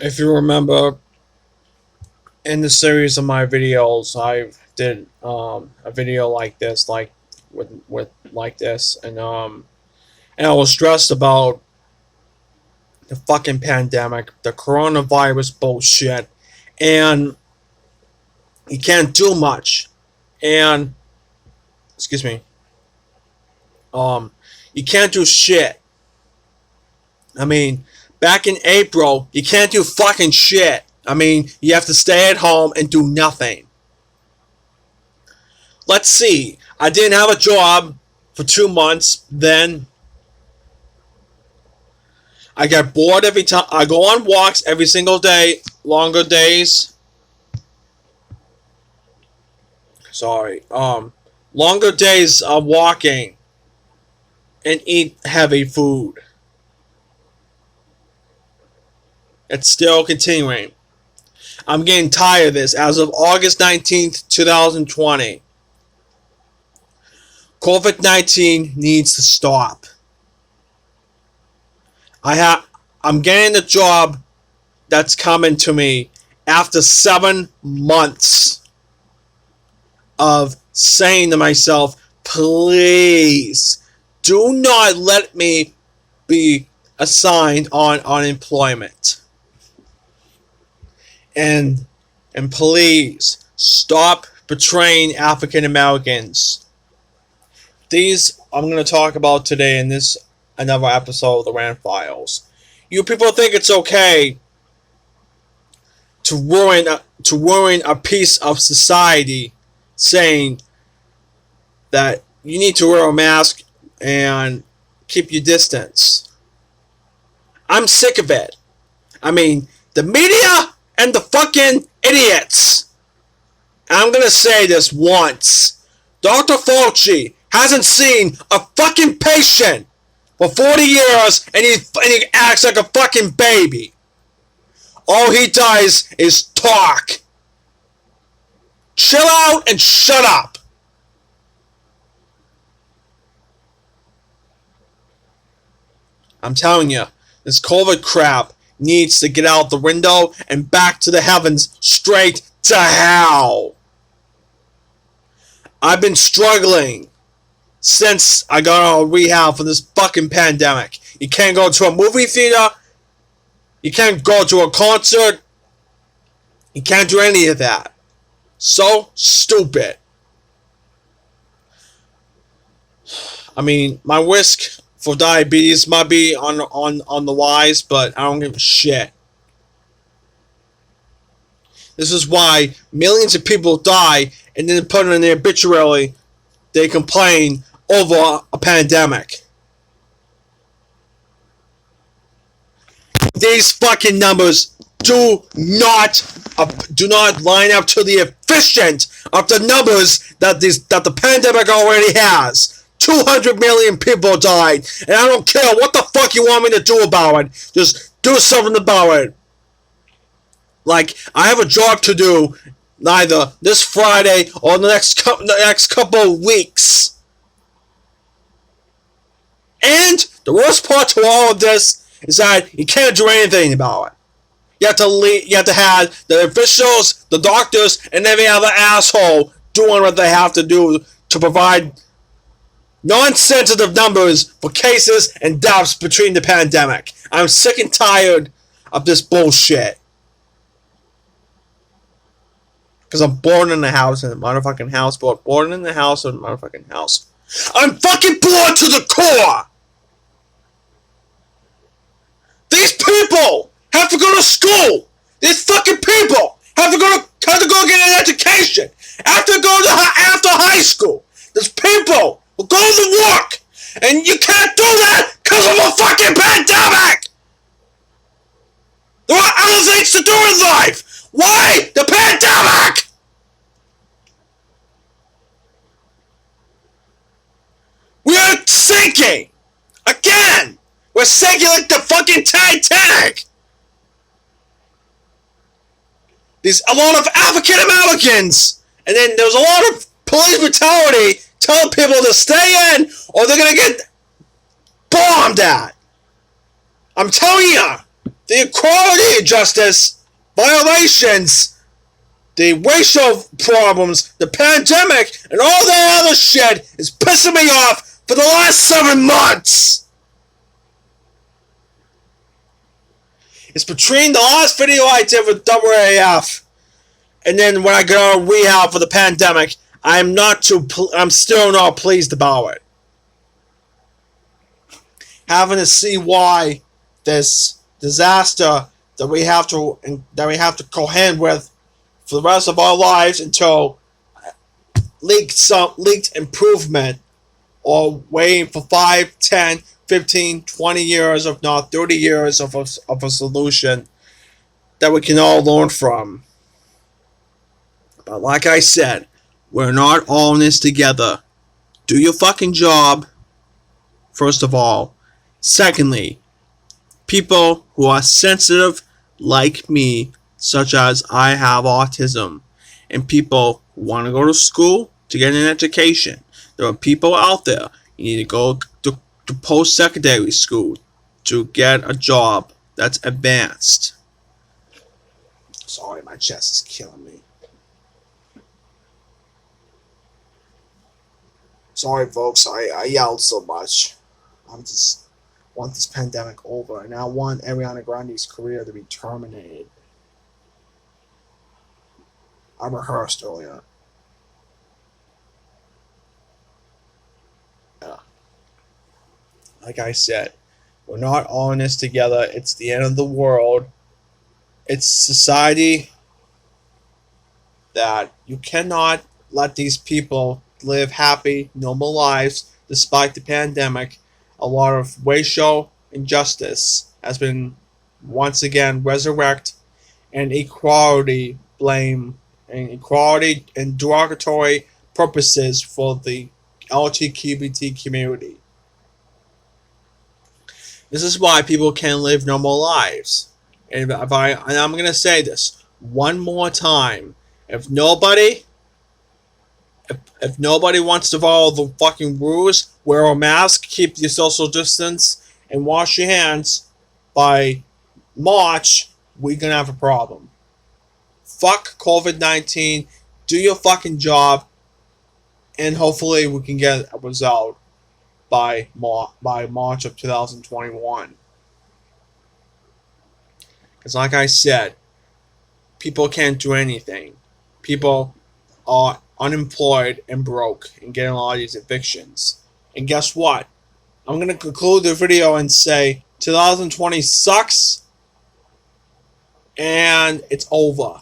If you remember, in the series of my videos, I did a video like this, with like this, and I was stressed about the fucking pandemic, the coronavirus bullshit, and you can't do much, and excuse me, um, you can't do shit. I mean, back in April, you can't do fucking shit. I mean, you have to stay at home and do nothing. Let's see. I didn't have a job for 2 months. Then I got bored every time. I go on walks every single day, longer days. Sorry. Longer days of walking and eat heavy food. It's still continuing. I'm getting tired of this. As of August 19th, 2020, COVID-19 needs to stop. I'm getting a job that's coming to me after 7 months of saying to myself, please do not let me be assigned on unemployment. And please stop betraying African Americans. These I'm going to talk about today in this another episode of the Rand Files. You people think it's okay to ruin a piece of society, saying that you need to wear a mask and keep your distance. I'm sick of it. I mean, the media and the fucking idiots. I'm gonna say this once. Dr. Fauci hasn't seen a fucking patient for 40 years, and he acts like a fucking baby. All he does is talk. Chill out and shut up. I'm telling you, this COVID crap needs to get out the window and back to the heavens, straight to hell. I've been struggling since I got out of rehab for this fucking pandemic. You can't go to a movie theater. You can't go to a concert. You can't do any of that. So stupid. I mean, my risk for diabetes might be on the rise, but I don't give a shit. This is why millions of people die, and then put in their obituary, they complain over a pandemic. These fucking numbers do not line up to the efficient of the numbers that the pandemic already has. 200 million people died, and I don't care what the fuck you want me to do about it. Just do something about it. Like, I have a job to do, neither this Friday or the next couple of weeks. And the worst part to all of this is that you can't do anything about it. You have to have the officials, the doctors, and every other asshole doing what they have to do to provide non-sensitive numbers for cases and deaths between the pandemic. I'm sick and tired of this bullshit. Because I'm born in the house, in the motherfucking house, born in the house, in the motherfucking house. I'm fucking bored to the core! These people have to go to school! These fucking people have to go get an education! After high school! These people will go to work! And you can't do that because of a fucking pandemic! There are other things to do in life! Why the pandemic? We are sinking! Again! We're sinking like the fucking Titanic! There's a lot of African Americans! And then there's a lot of police brutality telling people to stay in or they're gonna get bombed at! I'm telling you! the equality and justice violations, the racial problems, the pandemic, and all that other shit is pissing me off for the last 7 months. It's between the last video I did with WAF and then when I go to rehab for the pandemic, I'm still not pleased about it. Having to see why this disaster that we have to contend with for the rest of our lives until leaked improvement, or waiting for 5, 10, 15, 20 years, if not 30 years of a solution that we can all learn from. But like I said, we're not all in this together. Do your fucking job, first of all. Secondly, people who are sensitive like me, such as I have autism, and people who want to go to school to get an education. There are people out there, you need to go to post-secondary school to get a job that's advanced. Sorry, my chest is killing me. Sorry, folks, I yelled so much. I just want this pandemic over, and I want Ariana Grande's career to be terminated. I rehearsed earlier. Yeah. Like I said, we're not all in this together. It's the end of the world. It's society that you cannot let these people live happy, normal lives despite the pandemic. A lot of racial injustice has been once again resurrected, and equality and derogatory purposes for the LGBT community. This is why people can't live normal lives. And I'm going to say this one more time. If nobody wants to follow the fucking rules, wear a mask, keep your social distance, and wash your hands by March, we're going to have a problem. Fuck COVID-19, do your fucking job, and hopefully we can get a result by March of 2021. Because like I said, people can't do anything. People are unemployed and broke and getting a lot of these evictions. And guess what? I'm going to conclude the video and say 2020 sucks and it's over.